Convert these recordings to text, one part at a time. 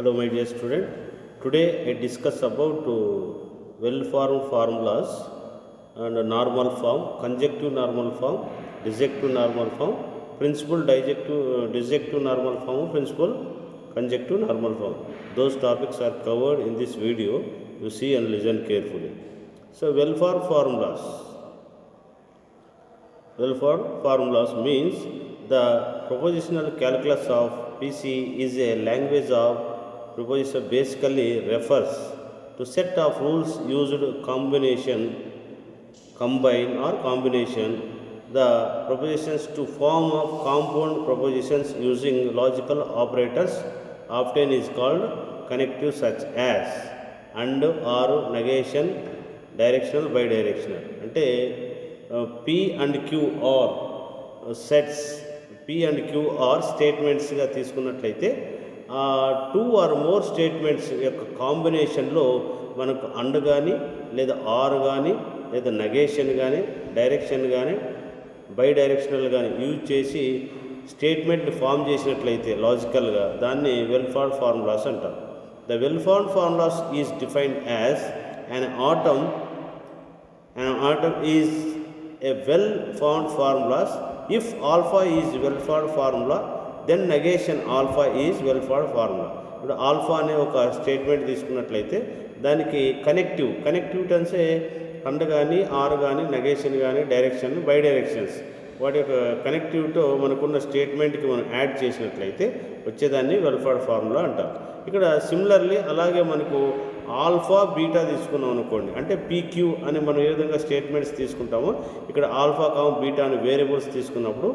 Hello my dear student. Today I discuss about well-formed formulas and normal form, conjunctive normal form, disjunctive normal form, principal disjunctive normal form, principal conjunctive normal form. Those topics are covered in this video. You see and listen carefully. So well-formed formulas. Well-formed formulas means the propositional calculus of PC is a language of proposition basically refers to set of rules used combine or combination the propositions to form of compound propositions using logical operators often is called connective such as and or negation directional bidirectional అంటే P and Q are sets P and Q are స్టేట్మెంట్స్గా తీసుకున్నట్లయితే ఆ 2 or more statements యొక్క కాంబినేషన్లో మనకు and కానీ లేదా are కానీ లేదా నెగేషన్ కానీ డైరెక్షన్ కానీ బై డైరెక్షనల్ కానీ యూజ్ చేసి స్టేట్మెంట్ని ఫామ్ చేసినట్లయితే లాజికల్గా దాన్ని వెల్ ఫార్మ్డ్ ఫార్ములాస్ అంటారు. The well formed formulas is defined as an atom is a well-formed formulas. If alpha is well-formed formula, then negation alpha is well-formed formula. ఇప్పుడు alpha అనే ఒక statement తీసుకున్నట్లయితే దానికి కనెక్టివ్ అంటే అండ్ కానీ are కానీ negation కానీ డైరెక్షన్ బై డైరెక్షన్స్ వాటి యొక్క కనెక్టివ్తో మనకున్న స్టేట్మెంట్కి మనం యాడ్ చేసినట్లయితే వచ్చేదాన్ని వెల్-ఫార్మ్డ్ ఫార్ములా అంటారు. ఇక్కడ సిమిలర్లీ అలాగే మనకు ఆల్ఫా బీటా తీసుకున్నాం అనుకోండి, అంటే పీక్యూ అని మనం ఏ విధంగా స్టేట్మెంట్స్ తీసుకుంటామో ఇక్కడ ఆల్ఫా బీటా అని వేరియబుల్స్ తీసుకున్నప్పుడు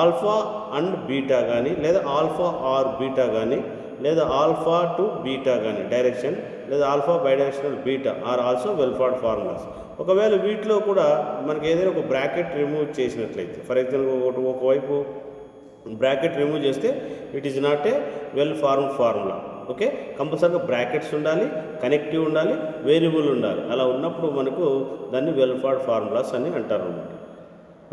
ఆల్ఫా అండ్ బీటా కానీ లేదా ఆల్ఫా ఆర్ బీటా కానీ లేదా ఆల్ఫా టు బీటా కానీ డైరెక్షన్ లేదా alpha bidirectional beta are also well formed formulas. ఒకవేళ వీటిలో కూడా మనకి ఏదైనా ఒక బ్రాకెట్ రిమూవ్ చేసినట్లయితే, ఫర్ ఎగ్జాంపుల్ ఒకవైపు బ్రాకెట్ రిమూవ్ చేస్తే it is not a well formed formula. Okay, కంపల్సరీగా బ్రాకెట్స్ ఉండాలి, కనెక్టివ్ ఉండాలి, వేరియబుల్ ఉండాలి. అలా ఉన్నప్పుడు మనకు దాన్ని వెల్-ఫార్మ్డ్ ఫార్ములాస్ అని అంటారు అన్నమాట.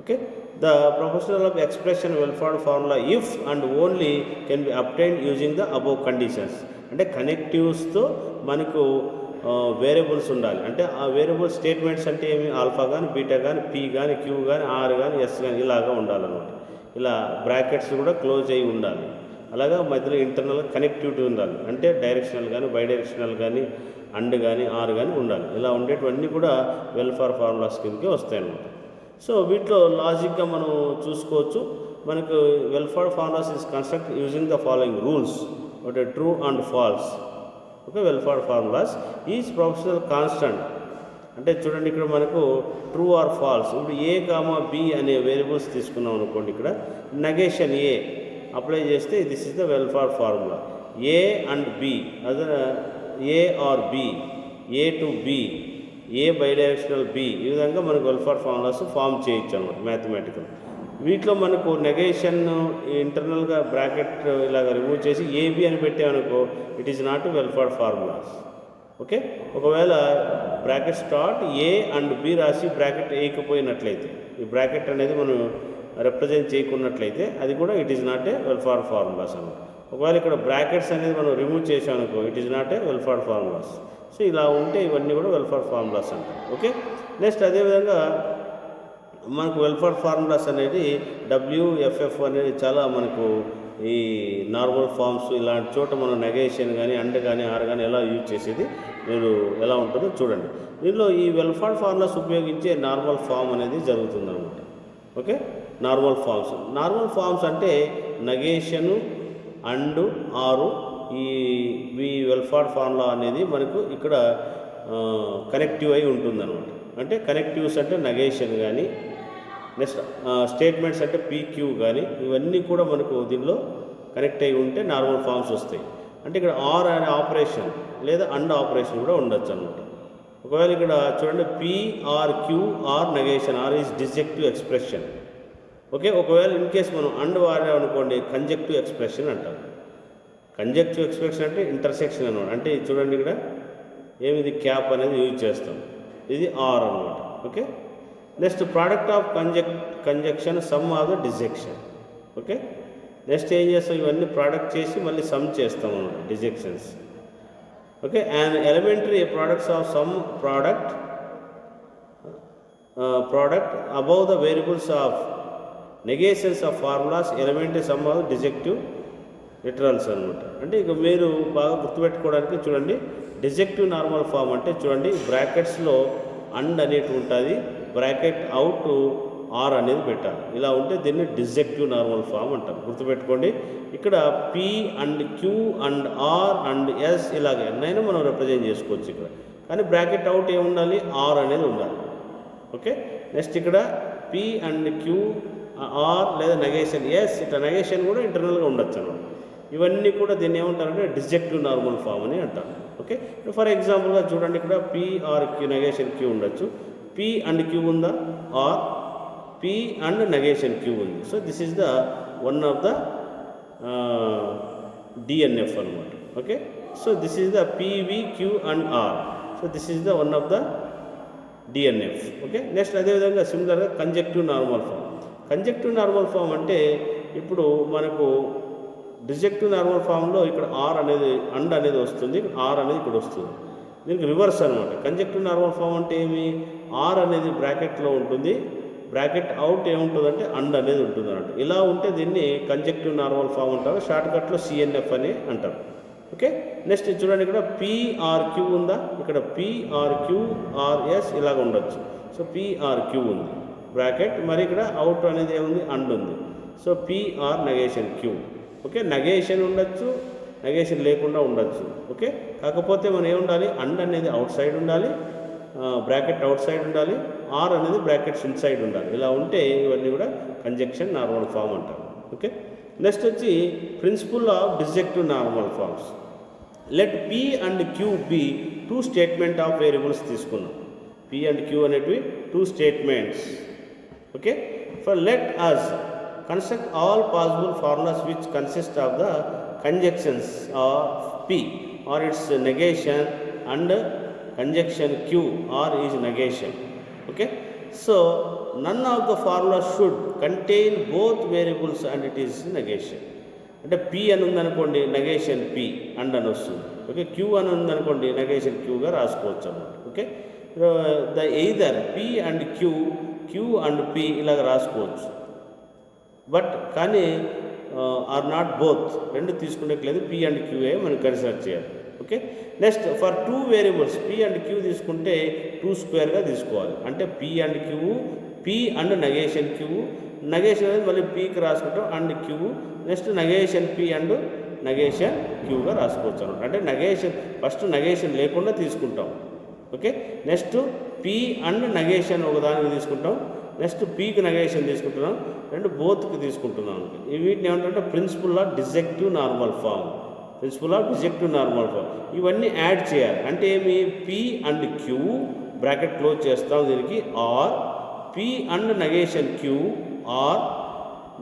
Okay, the proportional of expression well-formed formula if and only can be obtained using the above conditions. అంటే కనెక్టివ్స్తో మనకు వేరియబుల్స్ ఉండాలి. అంటే ఆ వేరియబుల్ స్టేట్మెంట్స్ అంటే ఏమి, ఆల్ఫా కానీ బీటా కానీ పీ కానీ క్యూ కానీ ఆర్ కానీ ఎస్ కానీ ఇలాగా ఉండాలన్నమాట. ఇలా బ్రాకెట్స్ కూడా క్లోజ్ అయ్యి ఉండాలి. అలాగా మధ్యలో ఇంటర్నల్గా కనెక్టివిటీ ఉండాలి, అంటే డైరెక్షనల్ కానీ బై డైరెక్షనల్ కానీ అండ్ కానీ ఆర్ కానీ ఉండాలి. ఇలా ఉండేటివన్నీ కూడా వెల్-ఫార్మ్డ్ ఫార్ములాస్ కిందకే వస్తాయన్నమాట. సో వీటిలో లాజిక్గా మనం చూసుకోవచ్చు. మనకు well formed formulas is construct using the following rules. ఒకటి true and false. Okay, well formed formulas is proportional constant. అంటే చూడండి ఇక్కడ మనకు ట్రూ ఆర్ ఫాల్స్. ఇప్పుడు ఏ కామా బి అనే వేరియబుల్స్ తీసుకున్నాం అనుకోండి, ఇక్కడ నెగేషన్ ఏ అప్లై చేస్తే this is the well formed formula. A and B అదే A or B, A to B, A bidirectional B, ఈ విధంగా మనకు వెల్-ఫార్మ్డ్ ఫార్ములాస్ ఫామ్ చేయొచ్చు అనమాట మ్యాథమెటికల్. వీటిలో మనకు నెగేషన్ ఇంటర్నల్గా బ్రాకెట్ ఇలాగ రిమూవ్ చేసి ఏబి అని పెట్టామనుకో it is not well formed formulas. Okay, ఒకవేళ bracket start A and B రాసి బ్రాకెట్ వేయకపోయినట్లయితే, ఈ బ్రాకెట్ అనేది మనం రిప్రజెంట్ చేయకున్నట్లయితే అది కూడా it is not a well formed formulas అన్నమాట. ఒకవేళ ఇక్కడ బ్రాకెట్స్ అనేది మనం రిమూవ్ చేసామనుకో it is not a well formed formulas. So ఇలా ఉంటే ఇవన్నీ కూడా వెల్-ఫార్మ్డ్ ఫార్ములాస్ అంటారు. ఓకే, నెక్స్ట్ అదేవిధంగా మనకు వెల్-ఫార్మ్డ్ ఫార్ములాస్ అనేది WFF అనేది చాలా మనకు ఈ నార్మల్ ఫార్మ్స్ ఇలాంటి చోట మనం నెగేషన్ కానీ అండ్ కానీ ఆర్ కానీ ఎలా యూజ్ చేసేది మీరు ఎలా ఉంటుందో చూడండి. దీనిలో ఈ వెల్-ఫార్మ్డ్ ఫార్ములాస్ ఉపయోగించే నార్మల్ ఫామ్ అనేది జరుగుతుందన్నమాట. ఓకే, నార్మల్ ఫార్మ్స్ అంటే నెగేషను అండ్ ఆరు ఈ వెల్-ఫార్మ్డ్ ఫార్ములా అనేది మనకు ఇక్కడ కనెక్టివ్ అయి ఉంటుందన్నమాట. అంటే కనెక్టివ్స్ అంటే నెగేషన్ కానీ నెక్స్ట్ స్టేట్మెంట్స్ అంటే పీక్యూ కానీ ఇవన్నీ కూడా మనకు దీనిలో కనెక్ట్ అయి ఉంటే నార్మల్ ఫార్మ్స్ వస్తాయి. అంటే ఇక్కడ ఆర్ అనే ఆపరేషన్ లేదా అండ్ ఆపరేషన్ కూడా ఉండొచ్చు అనమాట. ఒకవేళ ఇక్కడ చూడండి PRQR negation or is disjunctive expression. Okay, ఒకవేళ ఇన్ కేస్ మనం అండ్ వాడామనుకోండి కంజెక్టివ్ ఎక్స్ప్రెషన్ అంటారు. కంజెక్టివ్ ఎక్స్ప్రెషన్ అంటే ఇంటర్సెక్షన్ అనమాట. అంటే చూడండి ఇక్కడ ఏమిది క్యాప్ అనేది యూజ్ చేస్తాం, ఇది ఆర్ అనమాట. Okay, next product of conjunction sum of the disjunction. Okay, next ఏం చేస్తాం, ఇవన్నీ ప్రోడక్ట్ చేసి మళ్ళీ సమ్ చేస్తాం అన్నమాట, disjunctions. Okay, and elementary products of sum product above the variables of negations of formulas elementary sum of disjunctive literals అనమాట. అంటే ఇక మీరు బాగా గుర్తుపెట్టుకోవడానికి చూడండి, డిజెక్టివ్ నార్మల్ ఫామ్ అంటే చూడండి, బ్రాకెట్స్లో అండ్ అనేది ఉంటుంది, బ్రాకెట్ అవుట్ ఆర్ అనేది పెట్టాలి. ఇలా ఉంటే దీన్ని డిజెక్టివ్ నార్మల్ ఫామ్ అంటాం. గుర్తుపెట్టుకోండి, ఇక్కడ P and Q and R and S ఇలాగ ఎన్నైనా మనం రిప్రజెంట్ చేసుకోవచ్చు ఇక్కడ. కానీ బ్రాకెట్ అవుట్ ఏముండాలి, ఆర్ అనేది ఉండాలి. ఓకే, నెక్స్ట్ ఇక్కడ పి అండ్ క్యూ ఆర్ లేదా నెగేషన్ ఎస్, ఇట్లా నెగేషన్ కూడా ఇంటర్నల్గా ఉండొచ్చు అన్నమాట. ఇవన్నీ కూడా దీన్ని ఏమంటారంటే డిజెక్టివ్ నార్మల్ ఫామ్ అని అంటారు. ఓకే, ఫర్ ఎగ్జాంపుల్గా చూడండి, ఇక్కడ P or Q negation Q ఉండొచ్చు, పి అండ్ క్యూ ఉందా, or P and negation Q ఉంది. So this is the one of the DNF అనమాట. Okay, so this is the P V Q and R. So this is the one of the DNF. Okay, next అదేవిధంగా సిమిలర్గా conjunctive normal form. Conjunctive normal form అంటే ఇప్పుడు మనకు డిజెక్టివ్ normal ఫామ్లో ఇక్కడ are అనేది and అనేది వస్తుంది, ఆర్ అనేది ఇక్కడ వస్తుంది. దీనికి రివర్స్ అనమాట. కంజెక్టివ్ నార్మల్ ఫామ్ అంటే ఏమి, ఆర్ అనేది బ్రాకెట్లో ఉంటుంది, బ్రాకెట్ అవుట్ ఏముంటుందంటే అండ్ అనేది ఉంటుంది అన్నట్టు. ఇలా ఉంటే దీన్ని కంజెక్టివ్ నార్మల్ ఫామ్ అంటారు, షార్ట్కట్లో సిఎన్ఎఫ్ అని అంటారు. ఓకే, నెక్స్ట్ చూడండి, ఇక్కడ పిఆర్క్యూ ఉందా, ఇక్కడ పిఆర్క్యూ ఆర్ఎస్ ఇలాగ ఉండొచ్చు. సో పిఆర్క్యూ ఉంది బ్రాకెట్, మరి ఇక్కడ అవుట్ అనేది ఏముంది, అండ్ ఉంది. So P R negation Q. Okay, negation ఉండొచ్చు, నెగేషన్ లేకుండా ఉండొచ్చు. ఓకే, కాకపోతే మనం ఏముండాలి, అండ్ అనేది అవుట్ సైడ్ ఉండాలి, బ్రాకెట్ అవుట్ సైడ్ ఉండాలి, ఆర్ అనేది బ్రాకెట్స్ ఇన్సైడ్ ఉండాలి. ఇలా ఉంటే ఇవన్నీ కూడా కంజెక్షన్ నార్మల్ ఫామ్ అంటారు. ఓకే, నెక్స్ట్ వచ్చి principal of disjunctive normal forms. Let P and Q be two statement of variables తీసుకున్నాం. పి అండ్ క్యూ అనేటివి two statements. Okay, for let us construct all possible formulas which consist of the conjunctions of P or its negation and conjunction Q or is negation. Okay, so none of the formulas should contain both variables and it is negation. అంటే P అని ఉందనుకోండి, negation P and అని వస్తుంది. Okay, Q అని ఉందనుకోండి, negation Qగా రాసుకోవచ్చు అన్నమాట. Okay, the either P and Q and P ఇలాగ రాసుకోవచ్చు. బట్ కానీ ఆర్ నాట్ బోత్, రెండు తీసుకునేట్లేదు, పి అండ్ క్యూఏ మనం కన్సిడర్ చేయాలి. Okay, next for two variables P and Q తీసుకుంటే 2 స్క్వేర్గా తీసుకోవాలి. అంటే P and Q, P and negation Q, negation అనేది మళ్ళీ పీకి రాసుకుంటాం and Q, next negation P and negation క్యూగా రాసుకోవచ్చు అనమాట. అంటే నెగేషన్ ఫస్ట్ నెగేషన్ లేకుండా తీసుకుంటాం. Okay, next P and negation ఒకదానికి తీసుకుంటాం, నెక్స్ట్ పీకి నెగేషన్ తీసుకుంటున్నాం, రెండు బోత్కి తీసుకుంటున్నాం. వీటిని ఏమంటే principal of disjunctive normal form, principal of disjunctive normal form. ఇవన్నీ యాడ్ చేయాలి. అంటే ఏమి, P and Q bracket close చేస్తాం దీనికి, or P and negation Q, or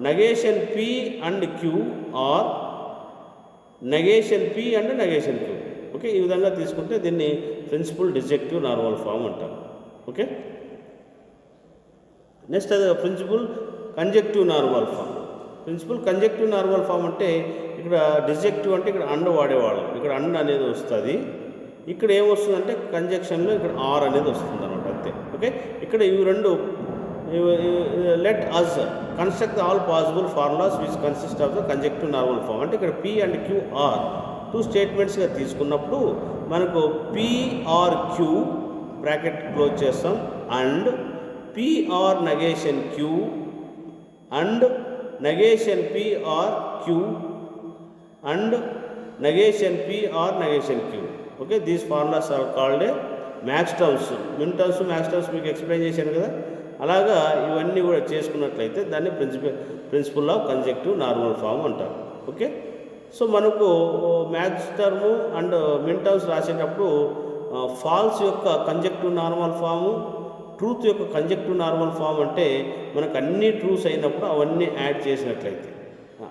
negation P and Q, or negation P and negation Q. Okay, ఈ విధంగా తీసుకుంటే దీన్ని ప్రిన్సిపల్ డిజెక్టివ్ నార్మల్ ఫామ్ అంటారు. ఓకే, నెక్స్ట్ అది principal conjunctive normal form. Principal conjunctive normal form అంటే ఇక్కడ డిజెక్టివ్ అంటే ఇక్కడ అండ్ వాడేవాళ్ళం, ఇక్కడ అండ్ అనేది వస్తుంది, ఇక్కడ ఏమొస్తుందంటే కంజెక్షన్లో ఇక్కడ ఆర్ అనేది వస్తుంది అనమాట, అంతే. ఓకే, ఇక్కడ ఇవి రెండు let us construct all possible formulas which consist of the conjunctive normal form. అంటే ఇక్కడ P and Q are two స్టేట్మెంట్స్గా తీసుకున్నప్పుడు మనకు పిఆర్క్యూ బ్రాకెట్ క్లోజ్ చేస్తాం and P R negation Q and negation P R Q and negation P R negation Q. Okay, these formulas are called a max terms. Min terms, max terms మీకు explain చేశాను కదా. అలాగా ఇవన్నీ కూడా చేసుకున్నట్లయితే దాన్ని principal of conjunctive normal form అంటారు. Okay, so మనకు max term and min terms రాసేటప్పుడు ఫాల్స్ యొక్క కంజెక్టివ్ నార్మల్ ఫాము, ట్రూత్ యొక్క కంజెక్టివ్ నార్మల్ ఫామ్ అంటే మనకు అన్ని ట్రూస్ అయినప్పుడు అవన్నీ యాడ్ చేసినట్లయితే,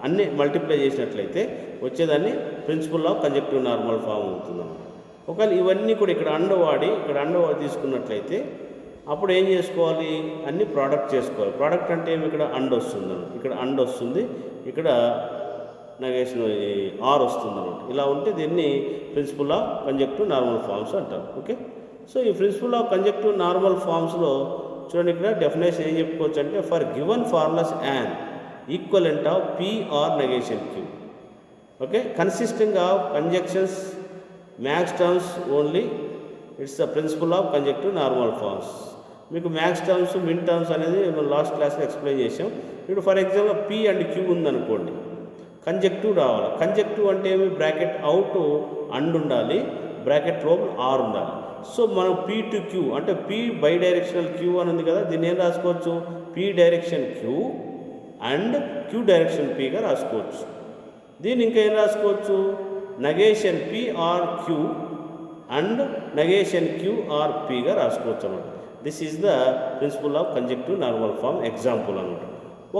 అన్నీ మల్టిప్లై చేసినట్లయితే వచ్చేదాన్ని principal of conjunctive normal form అవుతుందన్నమాట. ఒకవేళ ఇవన్నీ కూడా ఇక్కడ అండ్ వాడి తీసుకున్నట్లయితే అప్పుడు ఏం చేసుకోవాలి, అన్నీ ప్రోడక్ట్ చేసుకోవాలి. ప్రోడక్ట్ అంటే ఏమి, ఇక్కడ అండ్ వస్తుంది, ఇక్కడ అండ్ వస్తుంది, ఇక్కడ నెగేషన్ ఆర్ వస్తుంది అనమాట. ఇలా ఉంటే దీన్ని principal of conjunctive normal forms అంటారు. ఓకే, సో ఈ ప్రిన్సిపల్ ఆఫ్ కంజక్టివ్ నార్మల్ ఫార్మ్స్లో చూడండి, ఇక్కడ డెఫినేషన్ ఏం చెప్పుకోవచ్చు అంటే for given formulas an equivalent of P or negation Q. Okay, consisting of conjunctions max terms only, it's the principal of conjunctive normal forms. మీకు max terms min terms అనేది మనం last క్లాస్లో ఎక్స్ప్లెయిన్ చేసాం. ఇప్పుడు for example P and Q ఉందనుకోండి, conjunctive రావాలి. Conjunctive అంటే ఏమి, బ్రాకెట్ అవుట్ అండ్ ఉండాలి, బ్రాకెట్ లోపల ఆర్ ఉండాలి. సో మనం పీ టు క్యూ అంటే పీ బై డైరెక్షనల్ క్యూ అని ఉంది కదా, దీన్ని ఏం రాసుకోవచ్చు, P direction Q and Q direction పీగా రాసుకోవచ్చు. దీన్ని ఇంకా ఏం రాసుకోవచ్చు, negation P or Q and negation Q or పీగా రాసుకోవచ్చు అన్నమాట. This is the principal of conjunctive normal form example అన్నమాట.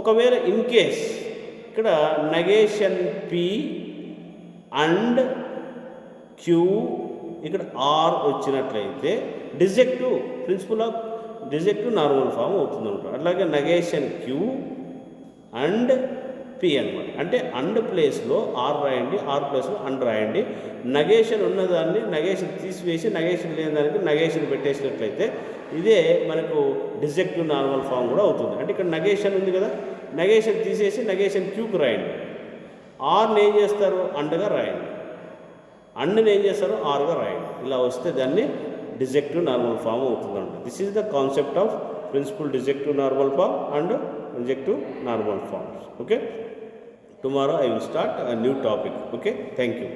ఒకవేళ ఇన్ కేస్ ఇక్కడ నెగేషన్ పీ అండ్ క్యూ ఇక్కడ ఆర్ వచ్చినట్లయితే డిజెక్టివ్ principal of disjunctive normal form అవుతుంది అనమాట. అట్లాగే నెగేషన్ క్యూ అండ్ పి అనమాట. అంటే అండ్ ప్లేస్లో ఆర్ రాయండి, ఆర్ ప్లేస్లో అండ్ రాయండి. నెగేషన్ ఉన్నదాన్ని నెగేషన్ తీసివేసి నెగేషన్ లేని దానికి నెగేషన్ పెట్టేసినట్లయితే ఇదే మనకు డిజెక్టివ్ నార్మల్ ఫామ్ కూడా అవుతుంది. అంటే ఇక్కడ నెగేషన్ ఉంది కదా, నెగేషన్ తీసేసి నెగేషన్ క్యూకి రాయండి. ఆర్ని ఏం చేస్తారు, అండ్గా రాయండి. అండ్ని ఏం చేస్తారు, ఆర్గా రాయండి. ఇలా వస్తే దాన్ని డిజెక్టివ్ నార్మల్ ఫామ్ అవుతుందంట. This is the concept of principal disjunctive normal form and conjunctive normal forms. Okay, tomorrow I will start a new topic. Okay, thank you.